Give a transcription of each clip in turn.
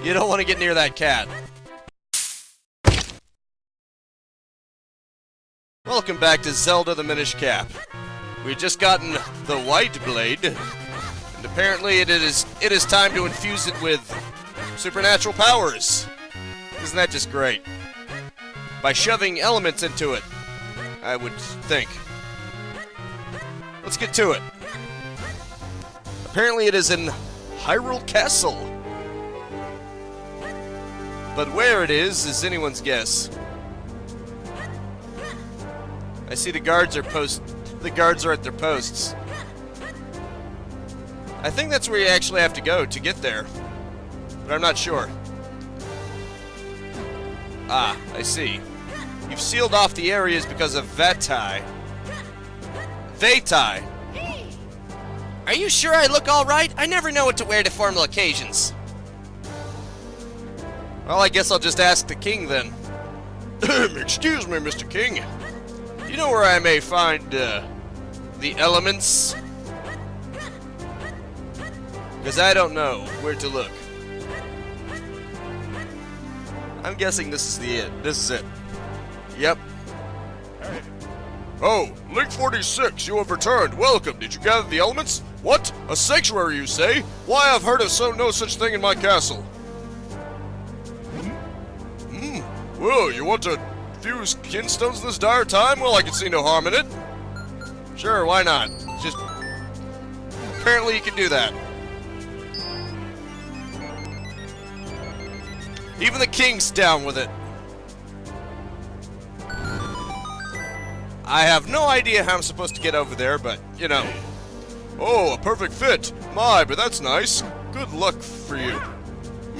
You don't want to get near that cat. Welcome back to Zelda the Minish cap. We've just gotten the white blade, and apparently it is time to infuse it with supernatural powers. Isn't that just great? By shoving elements into it, I would think. Let's get to it. Apparently it is in Hyrule Castle. But where it is anyone's guess. I see the guards are at their posts. I think that's where you actually have to go to get there, but I'm not sure. Ah, I see. You've sealed off the areas because of Vatai. Vatai. Are you sure I look all right? I never know what to wear to formal occasions. Well, I guess I'll just ask the king then. Excuse me, Mr. King. Do you know where I may find, the elements? Because I don't know where to look. I'm guessing this is it. Yep. Oh, Link 46, you have returned. Welcome. Did you gather the elements? What? A sanctuary, you say? Why, I've heard of no such thing in my castle. Well, you want to fuse kinstones in this dire time? Well, I can see no harm in it. Sure, why not? Just... apparently you can do that. Even the king's down with it. I have no idea how I'm supposed to get over there, but, you know. Oh, a perfect fit. My, but that's nice. Good luck for you.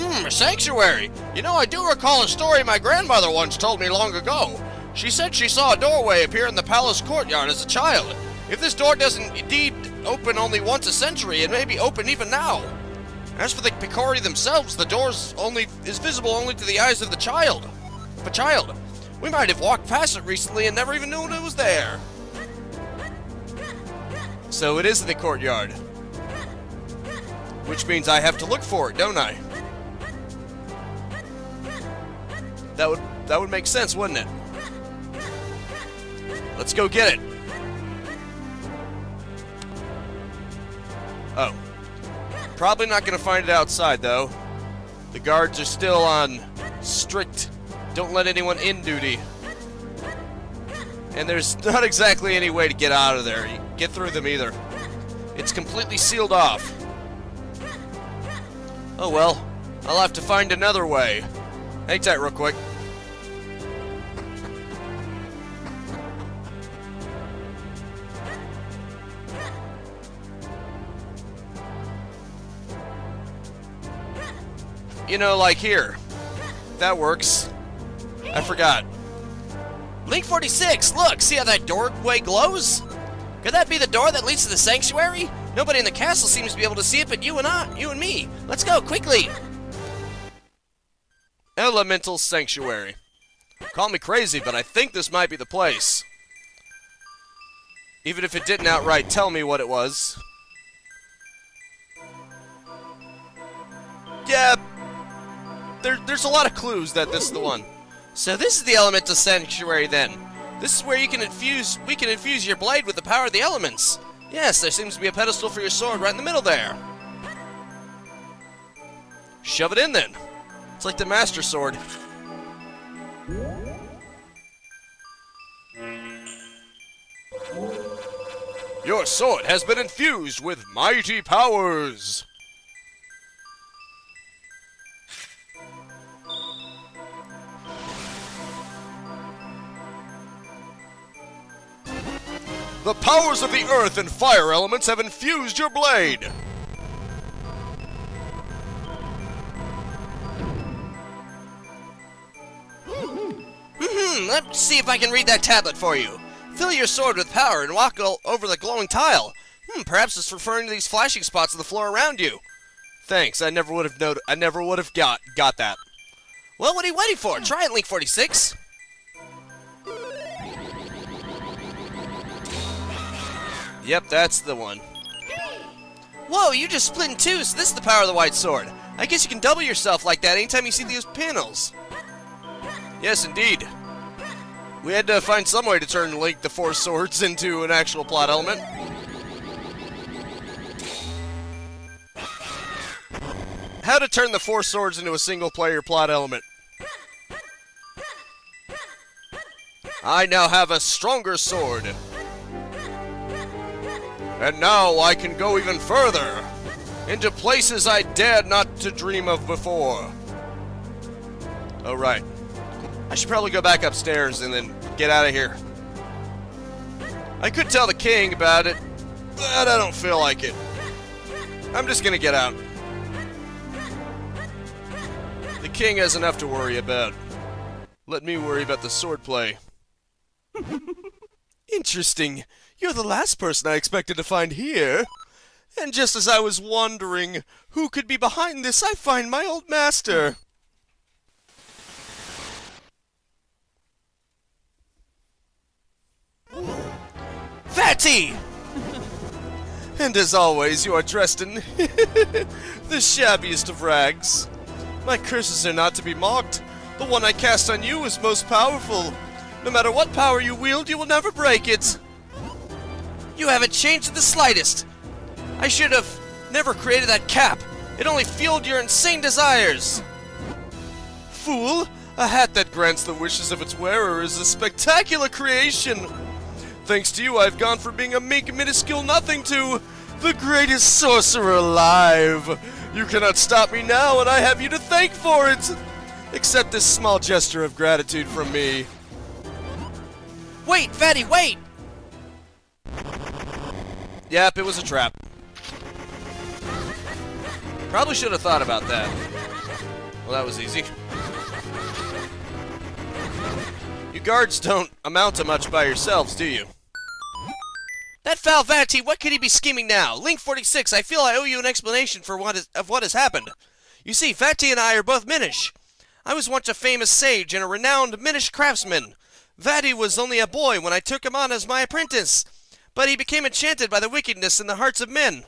A sanctuary. You know, I do recall a story my grandmother once told me long ago. She said she saw a doorway appear in the palace courtyard as a child. If this door doesn't indeed open only once a century, it may be open even now. As for the Picori themselves, the door is visible only to the eyes of the child. We might have walked past it recently and never even knew it was there. So it is in the courtyard. Which means I have to look for it, don't I? That would make sense, wouldn't it? Let's go get it. Oh. Probably not going to find it outside, though. The guards are still on strict don't let anyone in duty. And there's not exactly any way to get out of there. You get through them either. It's completely sealed off. Oh well. I'll have to find another way. Hang tight real quick. You know, like here. That works. I forgot. Link 46, look! See how that doorway glows? Could that be the door that leads to the sanctuary? Nobody in the castle seems to be able to see it but you and me. Let's go, quickly! Elemental Sanctuary. Call me crazy, but I think this might be the place. Even if it didn't outright tell me what it was. Yeah, there's a lot of clues that this is the one. So this is the Elemental Sanctuary then. This is where we can infuse your blade with the power of the elements. Yes, there seems to be a pedestal for your sword right in the middle there. Shove it in then. It's like the Master Sword. Your sword has been infused with mighty powers. The powers of the earth and fire elements have infused your blade. Let's see if I can read that tablet for you. Fill your sword with power and walk over the glowing tile. Perhaps it's referring to these flashing spots on the floor around you. Thanks, I never would have got that. Well, what are you waiting for? Try it, Link 46. Yep, that's the one. Whoa, you just split in two, so this is the power of the white sword. I guess you can double yourself like that anytime you see these panels. Yes, indeed. We had to find some way to turn Link the Four Swords into an actual plot element. How to turn the Four Swords into a single-player plot element. I now have a stronger sword. And now I can go even further, into places I dared not to dream of before. Oh, right. I should probably go back upstairs and then get out of here. I could tell the king about it, but I don't feel like it. I'm just gonna get out. The king has enough to worry about. Let me worry about the swordplay. Interesting. You're the last person I expected to find here. And just as I was wondering who could be behind this, I find my old master. Fatty! And as always, you are dressed in the shabbiest of rags. My curses are not to be mocked. The one I cast on you is most powerful. No matter what power you wield, you will never break it. You haven't changed in the slightest. I should have never created that cap. It only fueled your insane desires. Fool! A hat that grants the wishes of its wearer is a spectacular creation. Thanks to you, I've gone from being a meek, minuscule nothing to the greatest sorcerer alive. You cannot stop me now, and I have you to thank for it. Accept this small gesture of gratitude from me. Wait, Fatty, wait! Yep, it was a trap. Probably should have thought about that. Well, that was easy. You guards don't amount to much by yourselves, do you? That foul Vati, what could he be scheming now? Link 46, I feel I owe you an explanation for what has happened. You see, Vati and I are both Minish. I was once a famous sage and a renowned Minish craftsman. Vati was only a boy when I took him on as my apprentice, but he became enchanted by the wickedness in the hearts of men.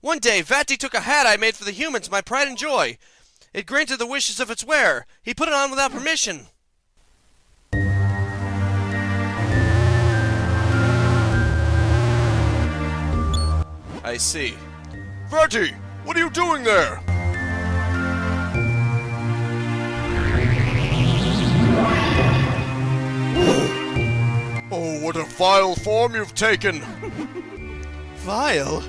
One day, Vati took a hat I made for the humans, my pride and joy. It granted the wishes of its wearer. He put it on without permission. I see. Vati, what are you doing there? Oh, what a vile form you've taken! Vile?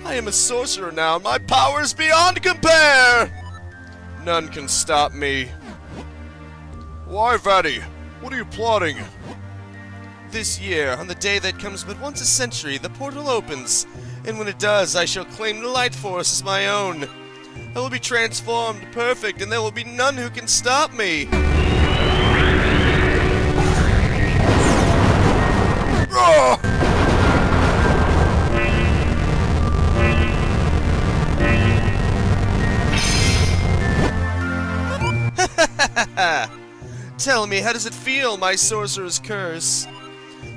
I am a sorcerer now, and my power is beyond compare! None can stop me. Why, Vati? What are you plotting? This year, on the day that comes but once a century, the portal opens, and when it does, I shall claim the Light Force as my own. I will be transformed, perfect, and there will be none who can stop me. Tell me, how does it feel, my sorcerer's curse?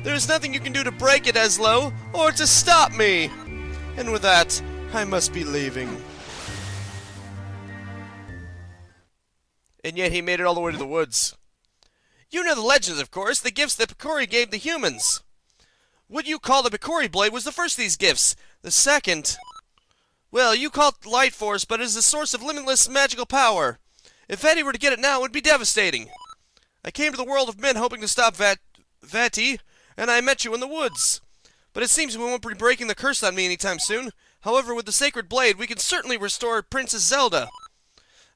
There is nothing you can do to break it, Eslo, or to stop me. And with that, I must be leaving. And yet he made it all the way to the woods. You know the legends, of course, the gifts that Picori gave the humans. What you call the Picori Blade was the first of these gifts. The second... well, you call it Light Force, but it is a source of limitless magical power. If Vati were to get it now, it would be devastating. I came to the world of men hoping to stop Vati, and I met you in the woods. But it seems we won't be breaking the curse on me anytime soon. However, with the Sacred Blade, we can certainly restore Princess Zelda.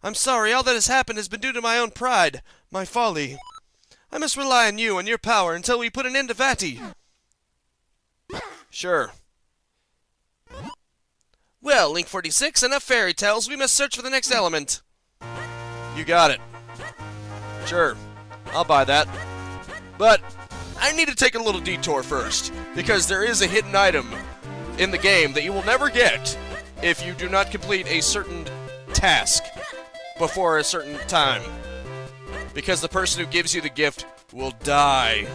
I'm sorry, all that has happened has been due to my own pride, my folly. I must rely on you and your power until we put an end to Vati. Sure. Well, Link 46, enough fairy tales. We must search for the next element. You got it. Sure, I'll buy that. But I need to take a little detour first, because there is a hidden item in the game that you will never get if you do not complete a certain task before a certain time. Because the person who gives you the gift will die.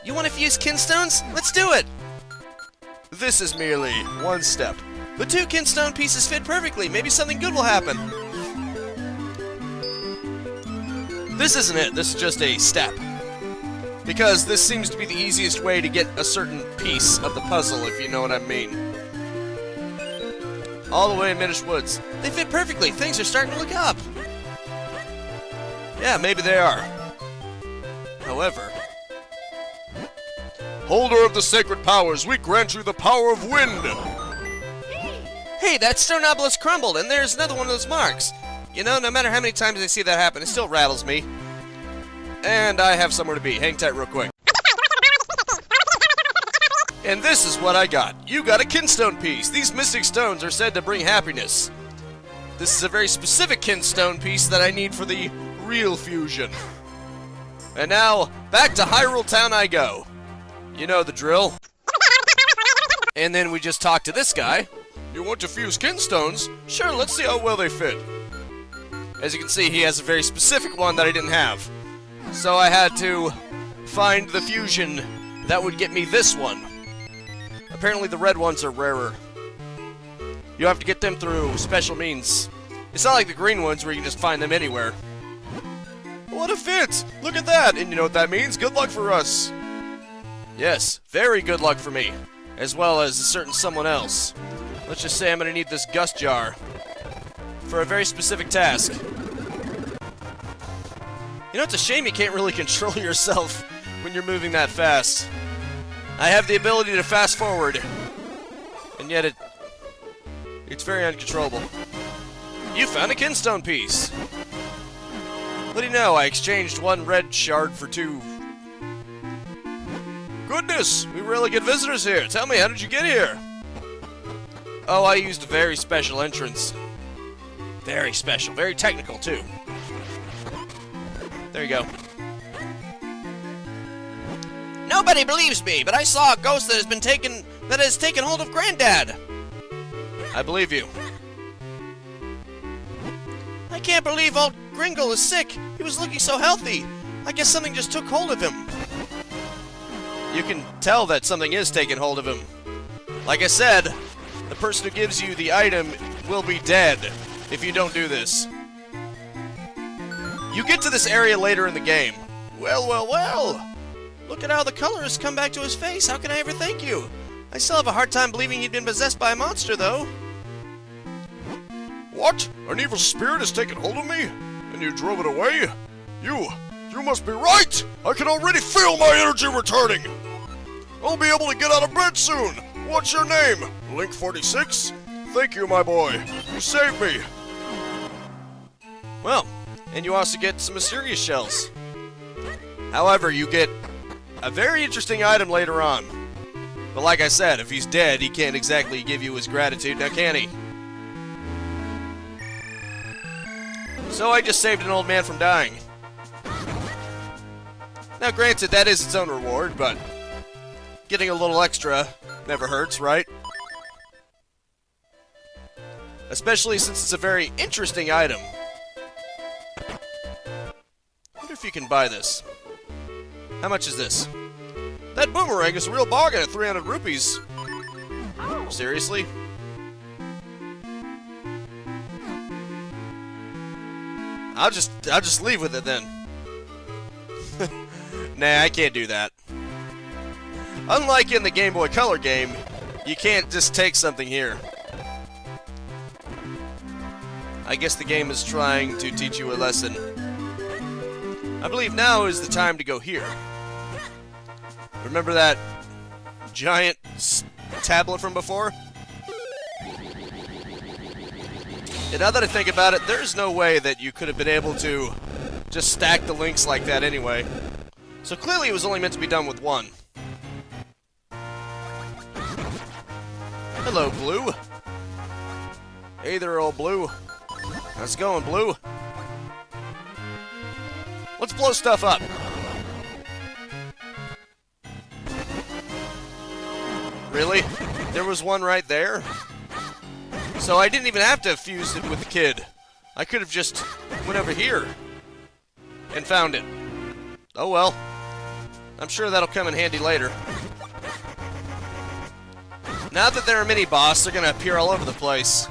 You want to fuse kinstones? Let's do it! This is merely one step The 2 kinstone pieces fit perfectly. Maybe something good will happen. This isn't it. This is just a step. Because this seems to be the easiest way to get a certain piece of the puzzle, if you know what I mean. All the way in Minish Woods. They fit perfectly. Things are starting to look up. Yeah, maybe they are. However... Holder of the sacred powers, we grant you the power of wind! Hey, that stone obelisk crumbled, and there's another one of those marks. You know, no matter how many times I see that happen, it still rattles me. And I have somewhere to be. Hang tight real quick. And this is what I got. You got a kinstone piece. These mystic stones are said to bring happiness. This is a very specific kinstone piece that I need for the real fusion. And now, back to Hyrule Town I go. You know the drill. And then we just talk to this guy. You want to fuse kinstones? Sure, let's see how well they fit. As you can see, he has a very specific one that I didn't have. So I had to find the fusion that would get me this one. Apparently the red ones are rarer. You have to get them through special means. It's not like the green ones where you can just find them anywhere. What a fit! Look at that! And you know what that means? Good luck for us! Yes, very good luck for me. As well as a certain someone else. Let's just say I'm gonna need this gust jar. For a very specific task. You know, it's a shame you can't really control yourself when you're moving that fast. I have the ability to fast forward. And yet it's very uncontrollable. You found a kinstone piece. What do you know? I exchanged 1 red shard for 2. Goodness, we really get visitors here. Tell me, how did you get here? Oh, I used a very special entrance. Very special, very technical too. There you go. Nobody believes me, but I saw a ghost that has taken hold of Granddad. I believe you. I can't believe old Gringle is sick. He was looking so healthy. I guess something just took hold of him. You can tell that something is taking hold of him. Like I said, the person who gives you the item will be dead if you don't do this. You get to this area later in the game. Well, well, well! Look at how the color has come back to his face. How can I ever thank you? I still have a hard time believing he'd been possessed by a monster, though. What? An evil spirit has taken hold of me? And you drove it away? You must be right! I can already feel my energy returning! I'll be able to get out of bed soon! What's your name? Link46? Thank you, my boy. You saved me. Well, and you also get some mysterious shells. However, you get a very interesting item later on. But like I said, if he's dead, he can't exactly give you his gratitude, now can he? So I just saved an old man from dying. Now granted, that is its own reward, but getting a little extra never hurts, right? Especially since it's a very interesting item. I wonder if you can buy this. How much is this? That boomerang is a real bargain at 300 rupees. Seriously? I'll just leave with it then. Nah, I can't do that. Unlike in the Game Boy Color game, you can't just take something here. I guess the game is trying to teach you a lesson. I believe now is the time to go here. Remember that giant tablet from before? And now that I think about it, there's no way that you could have been able to just stack the links like that anyway. So clearly it was only meant to be done with one. Hello, Blue. Hey there, old Blue. How's it going, Blue? Let's blow stuff up. Really? There was one right there? So I didn't even have to fuse it with the kid. I could have just went over here and found it. Oh well. I'm sure that'll come in handy later. Now that they're a mini-boss, they're gonna appear all over the place.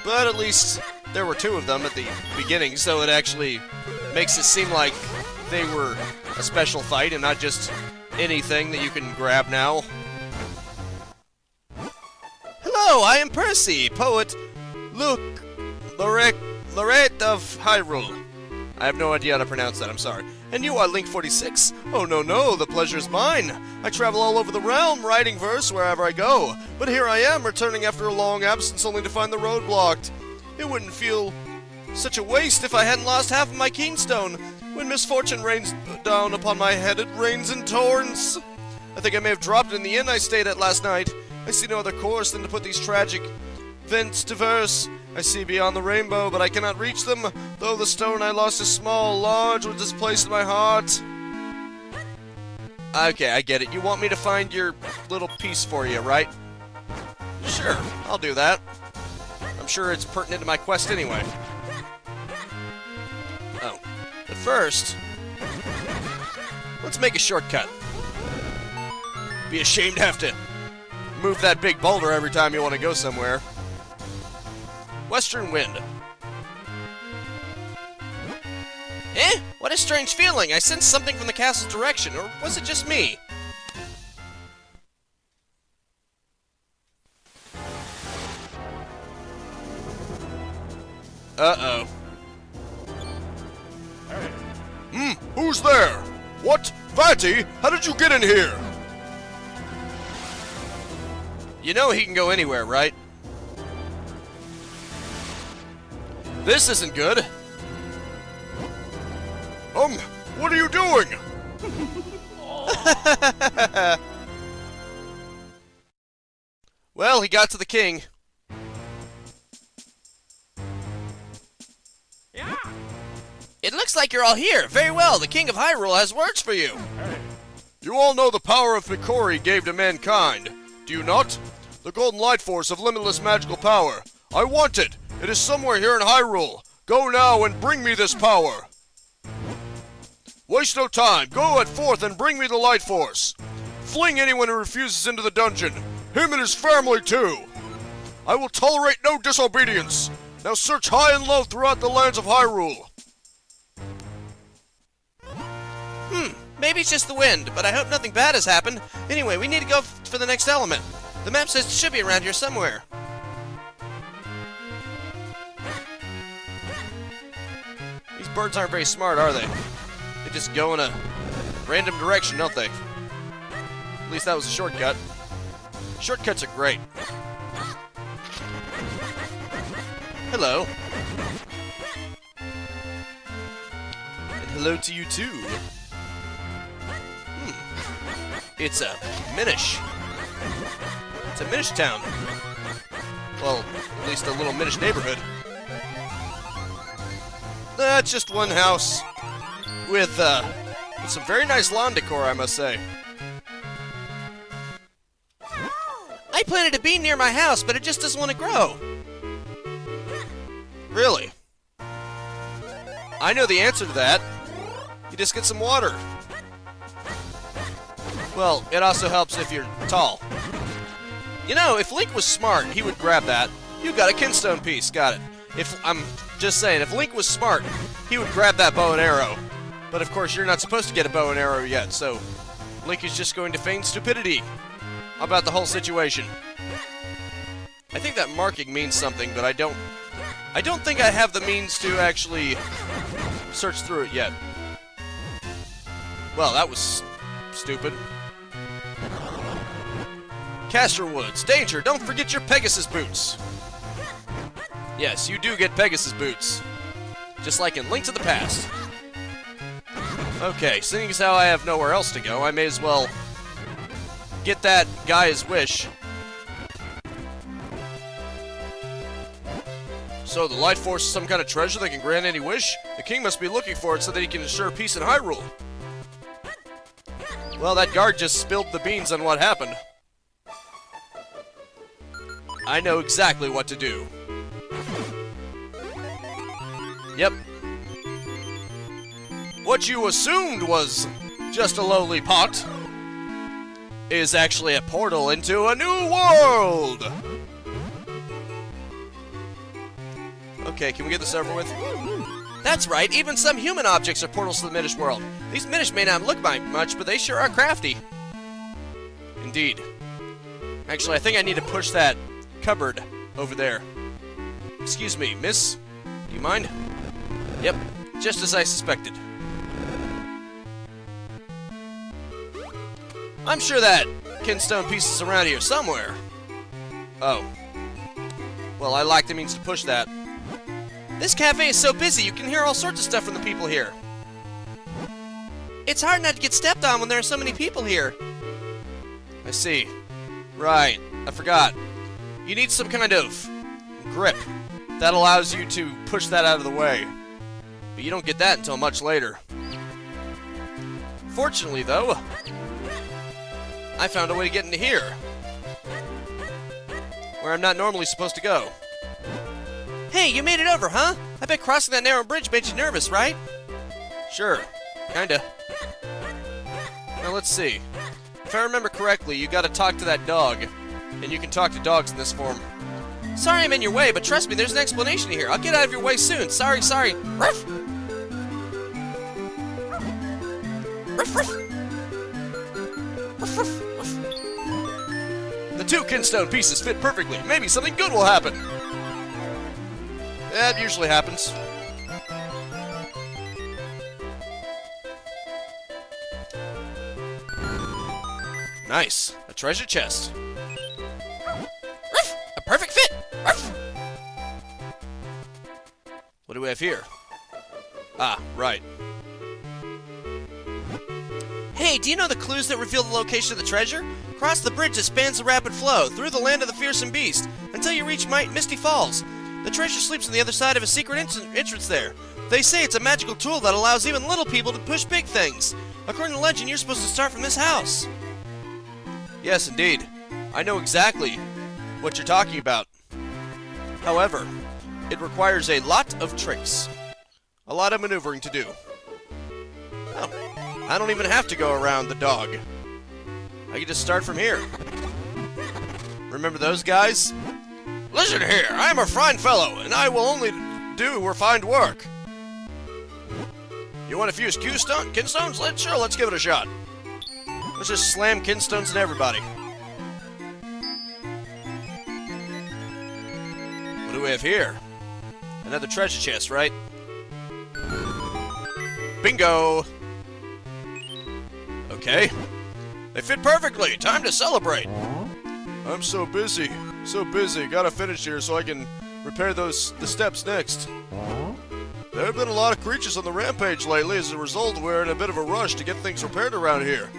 But at least there were 2 of them at the beginning, so it actually makes it seem like they were a special fight and not just anything that you can grab now. Hello, I am Percy, poet Lorette of Hyrule. I have no idea how to pronounce that, I'm sorry. And you are Link 46? Oh no, the pleasure is mine. I travel all over the realm, writing verse wherever I go. But here I am, returning after a long absence only to find the road blocked. It wouldn't feel such a waste if I hadn't lost half of my keenstone. When misfortune rains down upon my head, it rains in torrents. I think I may have dropped it in the inn I stayed at last night. I see no other course than to put these tragic events to verse. I see beyond the rainbow, but I cannot reach them, though the stone I lost is small, large was displaced in my heart. Okay, I get it. You want me to find your little piece for you, right? Sure, I'll do that. I'm sure it's pertinent to my quest anyway. Oh, but first, let's make a shortcut. Be ashamed to have to move that big boulder every time you want to go somewhere. Western wind. Eh? What a strange feeling. I sensed something from the castle's direction, or was it just me? Uh-oh. Who's there? What? Fatty? How did you get in here? You know he can go anywhere, right? This isn't good. What are you doing? Well, he got to the king. Yeah. It looks like you're all here. Very well, the king of Hyrule has words for you. You all know the power of Mikori gave to mankind, do you not? The golden light force of limitless magical power. I want it. It is somewhere here in Hyrule. Go now and bring me this power. Waste no time. Go at forth and bring me the light force. Fling anyone who refuses into the dungeon. Him and his family too. I will tolerate no disobedience. Now search high and low throughout the lands of Hyrule. Maybe it's just the wind, but I hope nothing bad has happened. Anyway, we need to go for the next element. The map says it should be around here somewhere. These birds aren't very smart, are they? They just go in a random direction, don't they? At least that was a shortcut. Shortcuts are great. Hello. And hello to you too. It's a Minish. It's a Minish town. Well, at least a little Minish neighborhood. That's just one house with some very nice lawn decor, I must say. I planted a bean near my house, but it just doesn't want to grow. Really? I know the answer to that. You just get some water. Well, it also helps if you're tall. You know, if Link was smart, he would grab that. You got a kinstone piece, got it. I'm just saying, if Link was smart, he would grab that bow and arrow. But of course, you're not supposed to get a bow and arrow yet, so Link is just going to feign stupidity about the whole situation. I think that marking means something, but I don't think I have the means to actually search through it yet. Well, that was stupid. Castor Wilds, danger! Don't forget your Pegasus boots! Yes, you do get Pegasus boots. Just like in Link to the Past. Okay, seeing as how I have nowhere else to go, I may as well get that guy's wish. So, the Light Force is some kind of treasure that can grant any wish? The king must be looking for it so that he can ensure peace in Hyrule. Well, that guard just spilled the beans on what happened. I know exactly what to do. Yep. What you assumed was just a lowly pot is actually a portal into a new world! Okay, can we get this over with? That's right, even some human objects are portals to the Minish world. These Minish may not look like much, but they sure are crafty. Indeed. Actually, I think I need to push that cupboard over there. Excuse me, miss? Do you mind? Yep, just as I suspected. I'm sure that kinstone piece is around here somewhere. Oh. Well, I like the means to push that. This cafe is so busy, you can hear all sorts of stuff from the people here. It's hard not to get stepped on when there are so many people here. I see. Right, I forgot. You need some kind of grip that allows you to push that out of the way. But you don't get that until much later. Fortunately, though, I found a way to get into here, where I'm not normally supposed to go. Hey, you made it over, huh? I bet crossing that narrow bridge made you nervous, right? Sure, kinda. Now let's see. If I remember correctly, you gotta talk to that dog, and you can talk to dogs in this form. Sorry I'm in your way, but trust me, there's an explanation here. I'll get out of your way soon. Sorry. Ruff! Ruff, ruff! Ruff, ruff, ruff. The two kinstone pieces fit perfectly. Maybe something good will happen. That usually happens. Nice. A treasure chest. Ruff! A perfect fit! Ruff! What do we have here? Ah, right. Hey, do you know the clues that reveal the location of the treasure? Cross the bridge that spans the rapid flow, through the land of the fearsome beast, until you reach Misty Falls. The treasure sleeps on the other side of a secret entrance there. They say it's a magical tool that allows even little people to push big things. According to legend, you're supposed to start from this house. Yes, indeed. I know exactly what you're talking about. However, it requires a lot of tricks. A lot of maneuvering to do. Oh, I don't even have to go around the dog. I can just start from here. Remember those guys? Listen here, I am a fine fellow, and I will only do refined work. You want to fuse kinstones? Let's give it a shot. Let's just slam kinstones at everybody. What do we have here? Another treasure chest, right? Bingo! Okay. They fit perfectly. Time to celebrate. I'm so busy. Gotta finish here so I can repair the steps next. There have been a lot of creatures on the rampage lately. As a result, we're in a bit of a rush to get things repaired around here.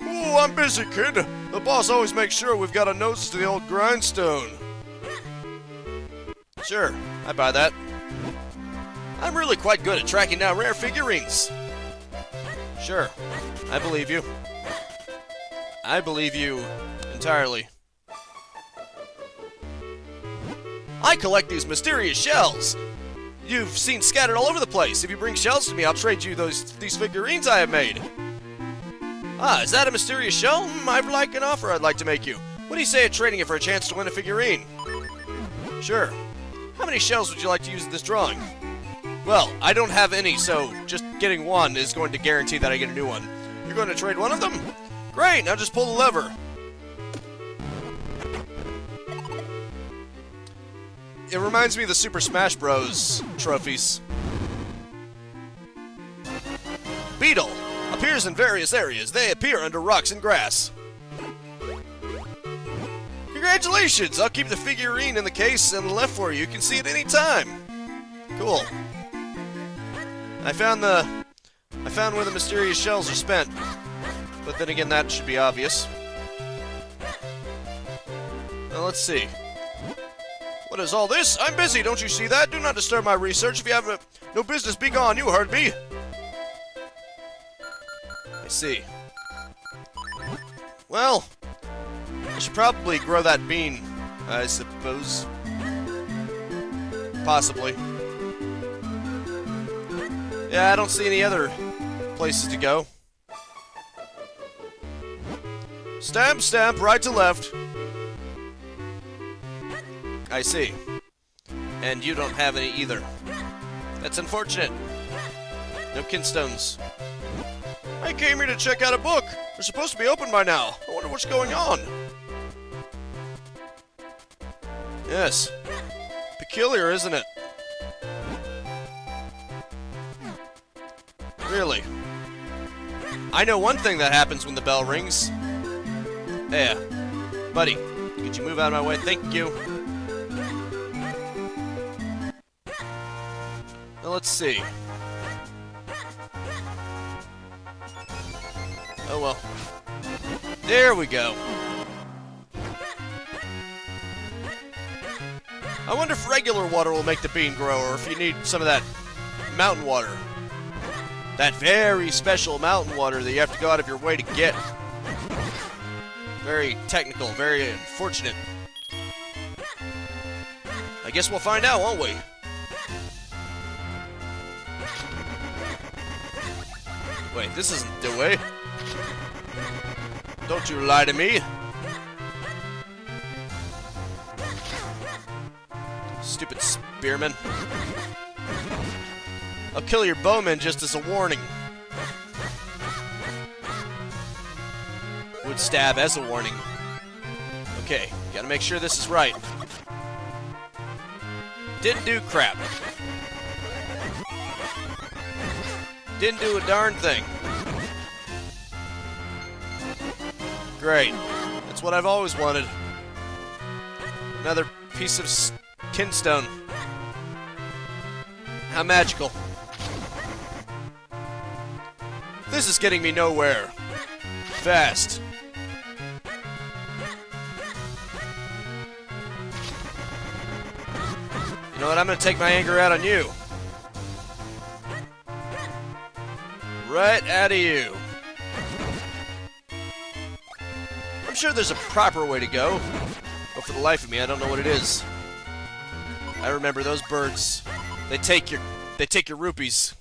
Ooh, I'm busy, kid. The boss always makes sure we've got a nose to the old grindstone. Sure, I buy that. I'm really quite good at tracking down rare figurines. Sure, I believe you. I believe you entirely. I collect these mysterious shells. You've seen scattered all over the place. If you bring shells to me, I'll trade you these figurines I have made. Ah, is that a mysterious shell? I've like an offer I'd like to make you. What do you say at trading it for a chance to win a figurine? Sure. How many shells would you like to use in this drawing? Well, I don't have any, so just getting one is going to guarantee that I get a new one. You're going to trade one of them? Great, now just pull the lever. It reminds me of the Super Smash Bros. Trophies. Beetle appears in various areas. They appear under rocks and grass. Congratulations! I'll keep the figurine in the case on the left for you. You can see it any time. Cool. I found where the mysterious shells are spent. But then again, that should be obvious. Now let's see. What is all this? I'm busy, don't you see that? Do not disturb my research. If you have no business, be gone. You heard me. I see. Well, I should probably grow that bean, I suppose. Possibly. Yeah, I don't see any other places to go. Stamp, stamp, right to left. I see. And you don't have any either. That's unfortunate. No kinstones. I came here to check out a book. They're supposed to be open by now. I wonder what's going on. Yes. Peculiar, isn't it? Really. I know one thing that happens when the bell rings. Yeah. Buddy, could you move out of my way? Thank you. Now let's see. Oh well. There we go. I wonder if regular water will make the bean grow, or if you need some of that mountain water. That very special mountain water that you have to go out of your way to get. Very technical, very unfortunate. I guess we'll find out, won't we? Wait, this isn't the way. Don't you lie to me. Stupid spearman. I'll kill your bowman just as a warning. Would stab as a warning. Okay, gotta make sure this is right. Didn't do crap. Didn't do a darn thing. Great. That's what I've always wanted. Another piece of kinstone. How magical. This is getting me nowhere. Fast. You know what? I'm gonna take my anger out on you. Right out of you. I'm sure there's a proper way to go, but for the life of me, I don't know what it is. I remember those birds. They take your rupees.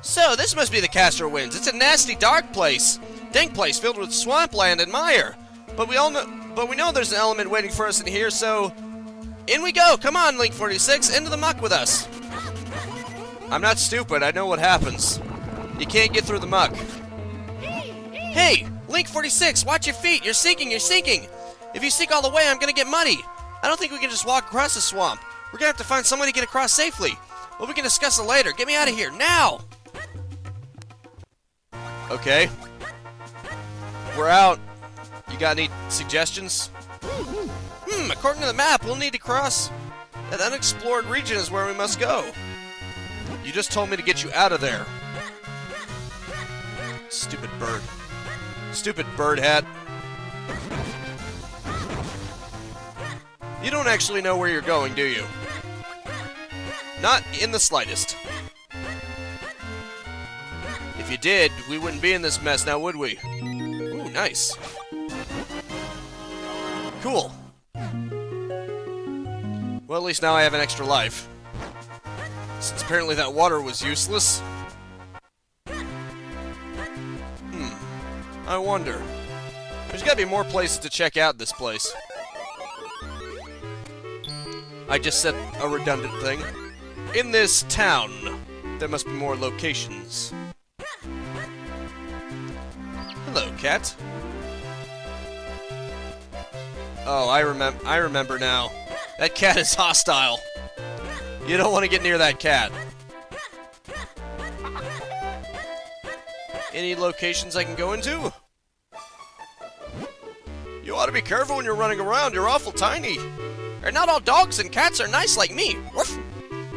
So, this must be the Castor Winds. It's a nasty, dark place. Dank place filled with swampland and mire. But we know there's an element waiting for us in here, so in we go. Come on, Link 46, into the muck with us. I'm not stupid. I know what happens. You can't get through the muck. Hey, Link 46, watch your feet. You're sinking, you're sinking. If you sink all the way, I'm gonna get muddy. I don't think we can just walk across the swamp. We're gonna have to find some way to get across safely. But we can discuss it later. Get me out of here, now! Okay. We're out. You got any suggestions? According to the map, we'll need to cross. That unexplored region is where we must go. You just told me to get you out of there. Stupid bird. Stupid bird hat. You don't actually know where you're going, do you? Not in the slightest. If you did, we wouldn't be in this mess now, would we? Ooh, nice. Cool. Well, at least now I have an extra life. Since apparently that water was useless. I wonder. There's gotta be more places to check out this place. I just said a redundant thing. In this town, there must be more locations. Hello, cat. Oh, I remember now. That cat is hostile. You don't want to get near that cat. Any locations I can go into? You ought to be careful when you're running around. You're awful tiny. And not all dogs and cats are nice like me. Ruff.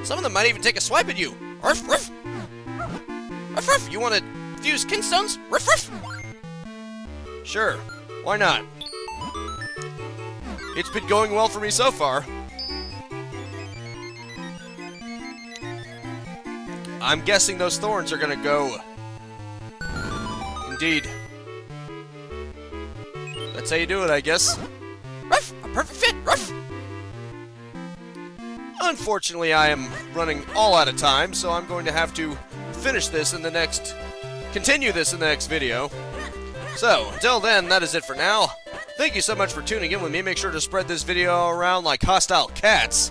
Some of them might even take a swipe at you. Ruff, ruff. Ruff, ruff. You want to fuse kinstones? Ruff, ruff. Sure. Why not? It's been going well for me so far. I'm guessing those thorns are gonna go. Indeed. That's how you do it, I guess. Ruff! A perfect fit! Ruff! Unfortunately, I am running all out of time, so I'm going to have to finish this in the next continue this in the next video. So, until then, that is it for now. Thank you so much for tuning in with me. Make sure to spread this video around like hostile cats.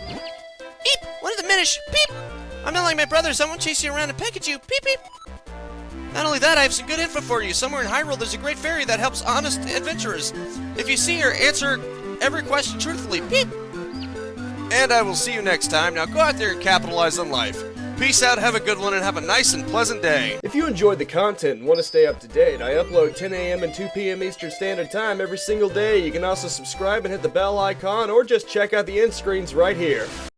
Beep! What is the Minish? Beep! I'm not like my brothers. I won't chase you around and peck at you. Beep beep! Not only that, I have some good info for you. Somewhere in Hyrule, there's a great fairy that helps honest adventurers. If you see her, answer every question truthfully. Beep! And I will see you next time. Now go out there and capitalize on life. Peace out, have a good one, and have a nice and pleasant day. If you enjoyed the content and want to stay up to date, I upload 10 a.m. and 2 p.m. Eastern Standard Time every single day. You can also subscribe and hit the bell icon, or just check out the end screens right here.